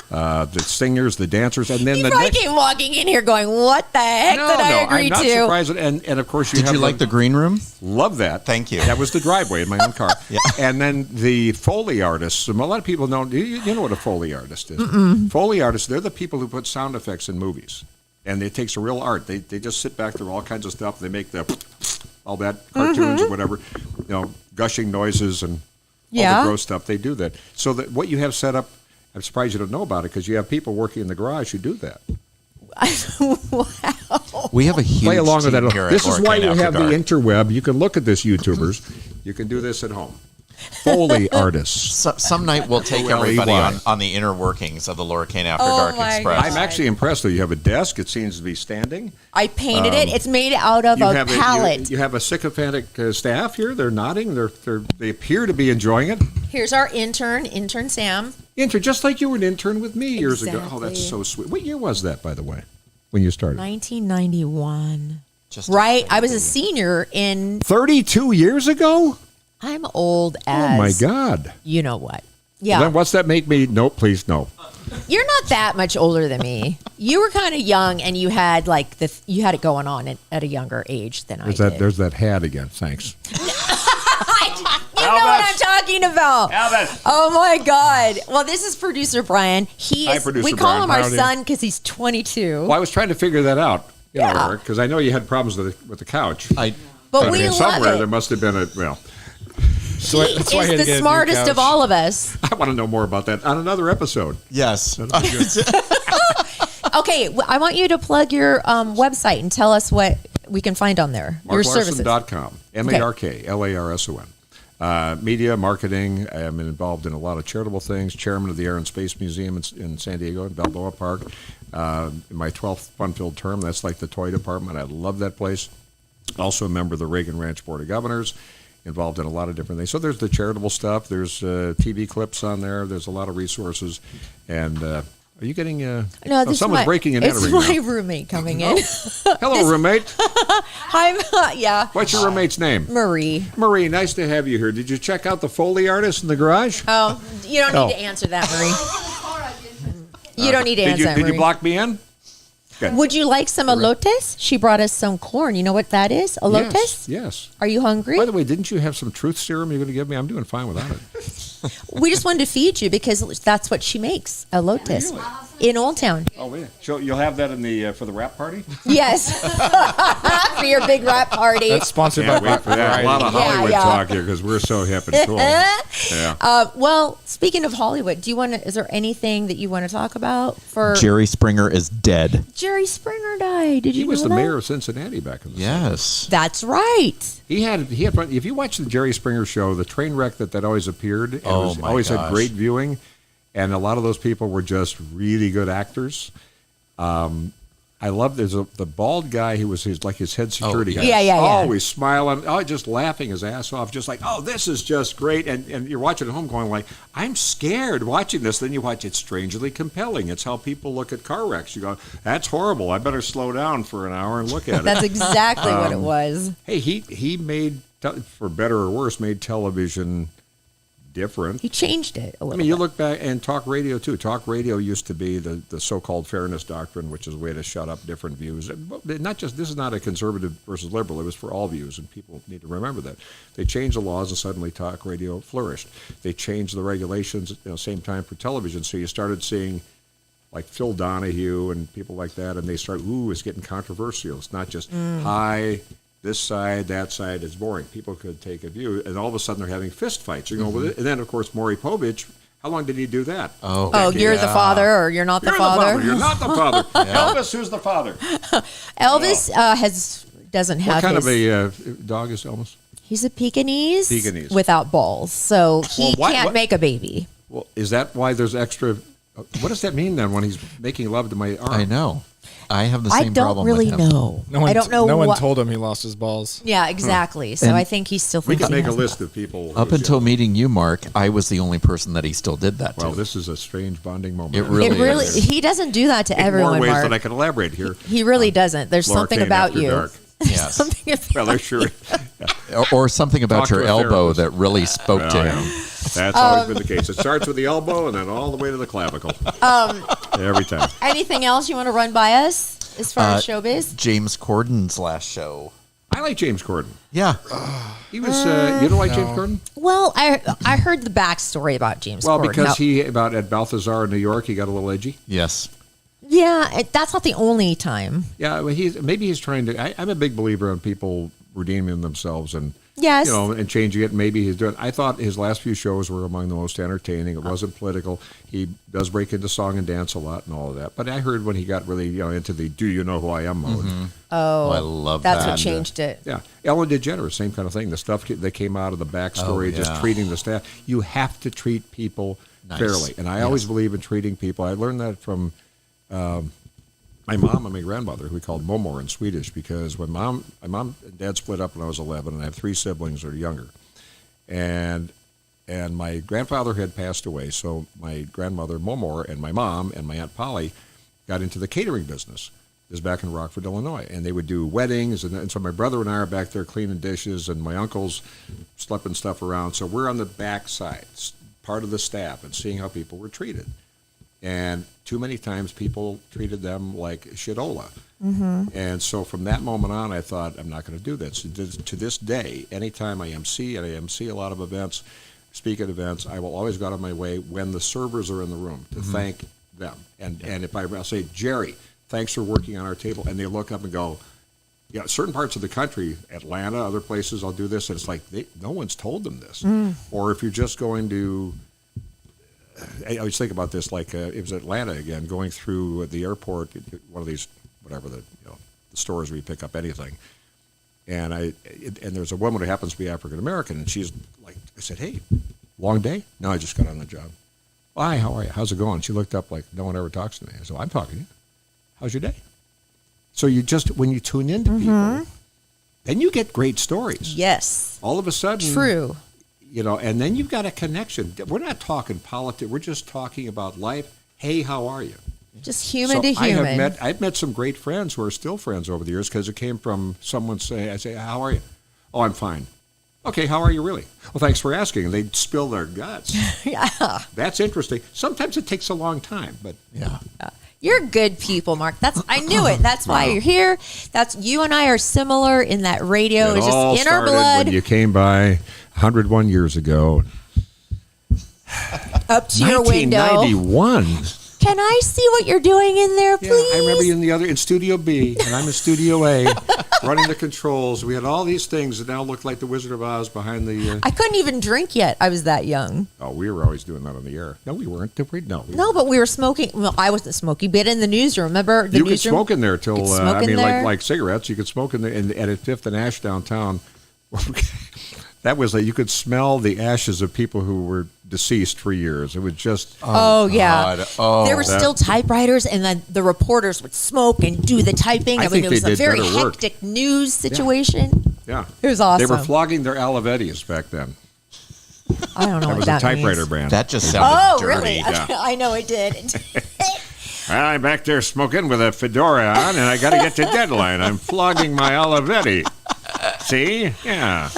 The singers, the dancers, and then You the probably next. came walking in here going, "What the heck No, did I agree I'm not to?" surprised. And of course, Did you like the green room? Love that. Thank you. That was the driveway in my own car. Yeah. And then the Foley artists. A lot of people don't. You know what a Foley artist is? Foley artists. They're the people who put sound effects in movies, and it takes a real art. They just sit back through all kinds of stuff. They make all that cartoons or whatever, gushing noises and all the gross stuff. They do that. So that what you have set up. I'm surprised you don't know about it because you have people working in the garage who do that. Wow. We have a huge Play along with team that. here at This is why Lorcaine you After have Dark. the interweb. You can look at this, YouTubers. You can do this at home. Foley artists. Some night we'll take Foley. everybody on the inner workings of the Lorcaine After Oh Dark my Express. I'm actually impressed that you have a desk. It seems to be standing. I painted it. It's made out of You a have pallet. you have a sycophantic staff here. They're nodding. They appear to be enjoying it. Here's our intern Sam. Intern, just like you were an intern with me years ago. Oh, that's Exactly. so sweet. What year was that, by the way, when you started? 1991. Just Right? I was a senior in. 32 years ago? I'm old as. Oh, my God. You know what? Yeah. Then what's that make me? No, please, no. You're not that much older than me. You were kind of young, and you had you had it going on at a younger age than I did. There's that hat again. Thanks. You know what I'm talking about. Oh my God! Well, this is producer Brian. Hi, producer we call Brian. him our Howdy. son because he's 22. Well, I was trying to figure that out, Yeah. Eric, because I know you had problems with the couch. But we mean, love somewhere it. there must have been He why I had is to get a the new smartest of couch. all of us. I want to know more about that on another episode. Yes. Okay, I want you to plug your website and tell us what we can find on there. Your services. MarkLarson.com. MarkLarson. Media, marketing. I'm involved in a lot of charitable things. Chairman of the Air and Space Museum in San Diego, in Balboa Park. In my 12th fun-filled term, that's like the toy department. I love that place. Also a member of the Reagan Ranch Board of Governors. Involved in a lot of different things. So there's the charitable stuff. There's TV clips on there. There's a lot of resources. And are you getting? No, this someone's is breaking and it's entering my now. roommate coming in. Hello, roommate. Hi, yeah. What's your roommate's name? Marie. Marie, nice to have you here. Did you check out the Foley artist in the garage? Oh, you don't Oh. need to answer that, Marie. You don't need to answer that, Did Marie. you block me in? Good. Would you like some elotes? She brought us some corn. You know what that is? Elotes? Yes. Are you hungry? By the way, didn't you have some truth serum you're going to give me? I'm doing fine without it. We just wanted to feed you because that's what she makes, elotes, in Old Town. Oh, yeah. So you'll have that in the for the wrap party? Yes, for your big rap party. That's sponsored Can't by wait for that. A lot of Yeah, Hollywood yeah. talk here because we're so hip and cool. Yeah. Well, speaking of Hollywood, do you want to? Is there anything that you want to talk about for Jerry Springer is dead. Jerry Springer died? Did you He was know the that? mayor of Cincinnati back in the Yes. That's right. He had if you watch the Jerry Springer show, the train wreck that always appeared, and Oh, it was my always had gosh. great viewing, and a lot of those people were just really good actors. I love the bald guy who was his head security guy. Yeah. Always smiling, just laughing his ass off, just like, oh, this is just great. And you're watching at home going like, I'm scared watching this. Then you watch it, strangely compelling. It's how people look at car wrecks. You go, that's horrible. I better slow down for an hour and look at it. That's exactly what it was. Hey, he made, for better or worse, made television different. He changed it a little I mean, you bit. look back, and talk radio, too. Talk radio used to be the so-called fairness doctrine, which is a way to shut up different views. Not just, this is not a conservative versus liberal. It was for all views, and people need to remember that. They changed the laws, and suddenly talk radio flourished. They changed the regulations at the same time for television, so you started seeing like Phil Donahue and people like that, and they start, it's getting controversial. It's not just, hi, this side, that side. It's boring. People could take a view, and all of a sudden they're having fist fights. You go with it, and then of course Maury Povich. How long did he do that? Oh, you're the father, or you're not the father. You're not the father. Elvis, who's the father? Elvis doesn't have. What kind his, of a dog is Elvis? He's a Pekingese. Pekingese. Without balls, so he Well, can't make a baby. Well, is that why there's extra? What does that mean then when he's making love to my arm? I know. I have the I same don't problem really with him. know. No one, I don't know. No one what, told him he lost his balls. Yeah, exactly. So And I think he's still We thinking. can make a he has list of people. Up until meeting you, Mark, I was the only person that he still did that Well, to. this is a strange bonding moment. It really It really. is. He doesn't do that to In everyone, more ways Mark. than I can elaborate here. He really doesn't. There's Laura something Kane about After you. Dark. Yes. Something about Well, there's sure. Or something about Talk to your a elbow therapist. that really spoke to Yeah. him. That's always been the case. It starts with the elbow and then all the way to the clavicle. Every time. Anything else you want to run by us as far as showbiz? James Corden's last show. I like James Corden. Yeah. He was. You don't like James Corden? Well, I heard the backstory about James Well, Corden. because Now- at Balthazar in New York, he got a little edgy. Yes. Yeah, that's not the only time. Yeah, well, maybe he's trying to. I'm a big believer in people redeeming themselves and Yes. and changing it. Maybe he's doing. I thought his last few shows were among the most entertaining. It wasn't political. He does break into song and dance a lot and all of that. But I heard when he got really into the "Do you know who I am" mode. Oh, I love that's that. what changed it. Yeah, Ellen DeGeneres, same kind of thing. The stuff that came out of the backstory, Oh, just yeah. treating the staff. You have to treat people Nice. fairly, and I always believe in treating people. I learned that from my mom and my grandmother, who we called Momor in Swedish, because when my mom and dad split up when I was 11, and I have 3 siblings that are younger, and my grandfather had passed away, so my grandmother Momor and my mom and my Aunt Polly got into the catering business. This is back in Rockford, Illinois, and they would do weddings, and so my brother and I are back there cleaning dishes, and my uncle's schlepping stuff around. So we're on the back side, part of the staff, and seeing how people were treated. And too many times people treated them like shitola. And so from that moment on, I thought, I'm not going to do this. To this day, anytime I MC, and I MC a lot of events, speak at events, I will always go out of my way when the servers are in the room to thank them. And if I'll say, Jerry, thanks for working on our table, and they look up and go, yeah, certain parts of the country, Atlanta, other places, I'll do this, and it's like no one's told them this. Or if you're just going to, I always think about this, like it was Atlanta again, going through the airport, one of these, whatever the stores where you pick up anything, and there's a woman who happens to be African American, and she's like, I said, hey, long day? No, I just got on the job. Hi, how are you? How's it going? She looked up like no one ever talks to me. I said, I'm talking to you. How's your day? So you just, when you tune into people, then you get great stories. Yes. All of a sudden. True. And then you've got a connection. We're not talking politics. We're just talking about life. Hey, how are you? Just human So to human. I've met some great friends who are still friends over the years because it came from someone saying, I say, how are you? Oh, I'm fine. Okay, how are you really? Well, thanks for asking. And they'd spill their guts. Yeah. That's interesting. Sometimes it takes a long time, but Yeah. You're good people, Mark. I knew it. That's why you're here. That's you and I are similar in that radio it is all just in our started blood. when you came by 101 years ago. Up to your window. 1991. Can I see what you're doing in there, Yeah, please? I remember you in Studio B, and I'm in Studio A, running the controls. We had all these things that now look like the Wizard of Oz behind the. I couldn't even drink yet. I was that young. Oh, we were always doing that on the air. No, we weren't. Did we? No. No, but we were smoking. Well, I wasn't smoking, but in the newsroom. Remember the You could newsroom? smoke in there till Could smoke in there. like cigarettes. You could smoke in there, and at Fifth and Ash downtown. That was you could smell the ashes of people who were deceased for years. It was just Oh, yeah. God. Oh, there were still typewriters, and then the reporters would smoke and do the typing. I mean, think it was they a did very better work. hectic news situation. yeah. It was awesome. They were flogging their Olivettis back then. I don't know That what was that a typewriter means. brand. That just sounded Oh, dirty. really? yeah. I know it did. Well, I'm back there smoking with a fedora on, and I got to get to deadline. I'm flogging my Olivetti. See? Yeah.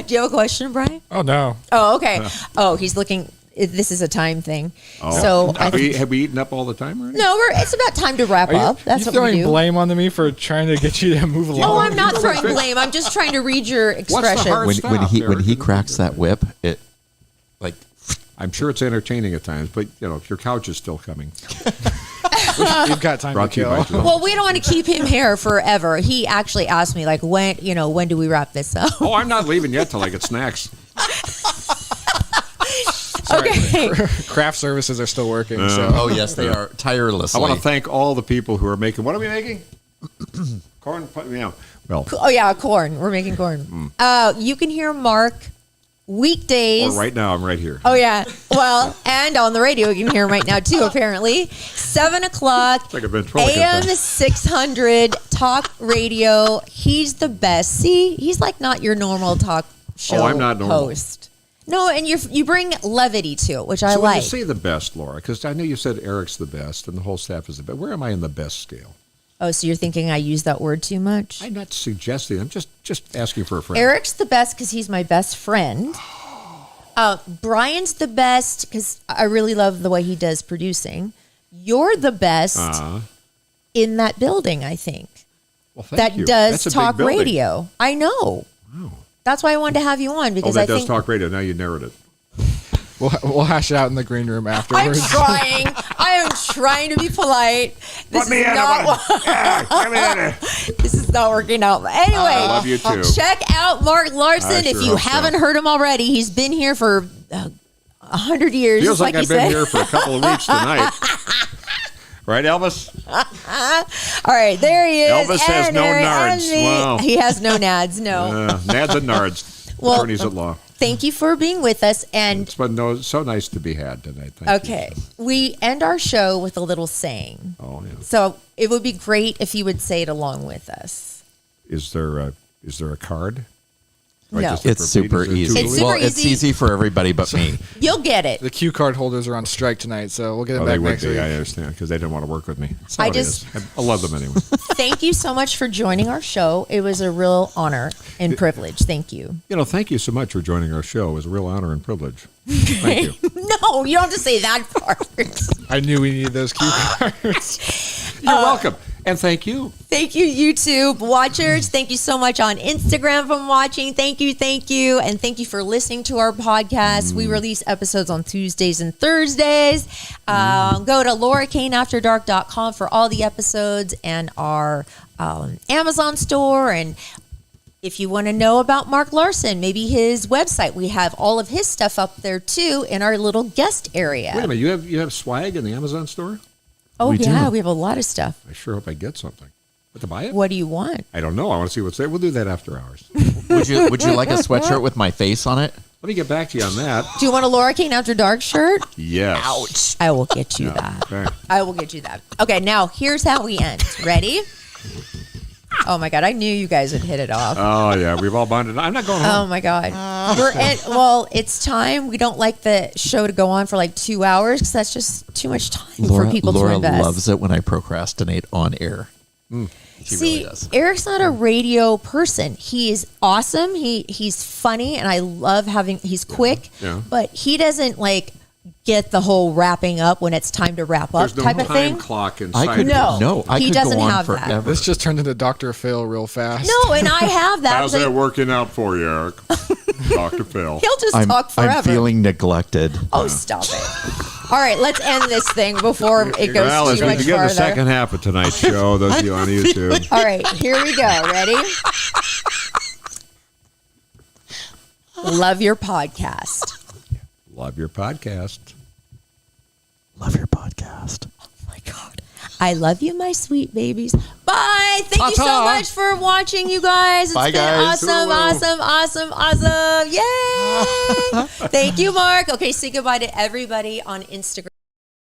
Do you have a question, Brian? Oh no. Oh, okay. Oh, he's looking. This is a time thing. Oh. So I Have we eaten up all the time already? no, it's about time to wrap Are you, up. That's you what throwing we do. blame onto me for trying to get you to move along? Oh, I'm not throwing blame. I'm just trying to read your expression. hard- When Stop, he Erik. cracks that whip, it like I'm sure it's entertaining at times, but your couch is still coming. We've got time Brought to to you by kill. Joe. Well, we don't want to keep him here forever. He actually asked me, like, when do we wrap this up? Oh, I'm not leaving yet till I get snacks. Okay. Craft services are still working. So Oh, yes, they are tirelessly. I want to thank all the people who are making. What are we making? Corn. Well, Oh, yeah, corn. We're making corn. You can hear Mark weekdays. or right now I'm right here. Oh, yeah. Well, and on the radio, you can hear him right now, too, apparently. 7 o'clock, like a ventriloquist. AM 600, talk radio. He's the best. See, he's like not your normal talk show I'm not normal. host. No, and you bring levity to it, which I So when you like. say the best, Laura, because I know you said Eric's the best and the whole staff is the best. Where am I in the best scale? Oh, so you're thinking I use that word too much? I'm not suggesting. I'm just asking for a friend. Eric's the best because he's my best friend. Brian's the best because I really love the way he does producing. You're the best in that building, I think. Well, thank That you. does That's a big talk building. radio. I know. Wow. That's why I wanted to have you on Oh, because that I does think talk radio. Now you narrowed it. we'll hash it out in the green room I'm afterwards. trying. I am trying to be polite. This is not. This is not working out. But anyway, I love you too. check out Mark Larson I if sure you hope so. haven't heard him already. He's been here for 100 years. Feels like you I've been said. here for a couple of weeks tonight. Right, Elvis? All right, there he is. Elvis has And no there- nards. and Wow. He has no nads. No. Nads and Nards. Well, Attorneys at law. Thank you for being with us. And It's been so nice to be had tonight. Thank you. okay, we end our show with a little saying. Oh, yeah. So it would be great if you would say it along with us. Is there a card? Do I No. just It's repeat? super Is there easy. two It's to super read? It's easy for everybody but me. You'll get it. The cue card holders are on strike tonight, so we'll get them Oh, they back would next be. week. I understand because they didn't want to work with me. That's how I it just- is. I love them anyway. Thank you so much for joining our show. It was a real honor and privilege. Thank you. Thank you so much for joining our show. It was a real honor and privilege. Thank you. No, you don't have to say that part. I knew we needed those cue cards. You're welcome. And thank you. Thank you, YouTube watchers. Thank you so much on Instagram for watching. Thank you. And thank you for listening to our podcast. We release episodes on Tuesdays and Thursdays. Go to laurakaneafterdark.com for all the episodes and our Amazon store. And if you want to know about Mark Larson, maybe his website, we have all of his stuff up there too in our little guest area. Wait a minute. You have swag in the Amazon store? Oh, We do. yeah, we have a lot of stuff. I sure hope I get something. But to buy it? What do you want? I don't know. I want to see what's there. We'll do that after hours. Would you like a sweatshirt with my face on it? Let me get back to you on that. Do you want a Laura Kane After Dark shirt? Yes. Ouch. I will get you that. Okay. I will get you that. Okay, now here's how we end. Ready? Oh my God, I knew you guys would hit it off. Oh, yeah. We've all bonded. I'm not going Oh home. my God. Well, it's time. We don't like the show to go on for like 2 hours because that's just too much time for people Laura to invest. loves it when I procrastinate on air. She See, really does. Eric's not a radio person. He is awesome. He's funny, and I love having. He's quick, Yeah. but he doesn't like get the whole wrapping up when it's time to wrap up There's no type of time thing. clock I inside. could No, I he could doesn't go on have that. forever. This just turned into Dr. Phil real fast. No, and I have that. How's but that working out for you, Eric? Dr. Phil. He'll just I'm, talk forever. I'm feeling neglected. Oh, stop it! All right, let's end this thing before it goes Well, as too we much begin farther. the second half of tonight's show, those of you on YouTube. All right, here we go. Ready? Love your podcast. Love your podcast. Love your podcast. Oh my God. I love you, my sweet babies. Bye. Thank you so Ta-ta. much for watching, you guys. It's Bye, been guys. awesome. Yay. Thank you, Mark. Okay, say goodbye to everybody on Instagram.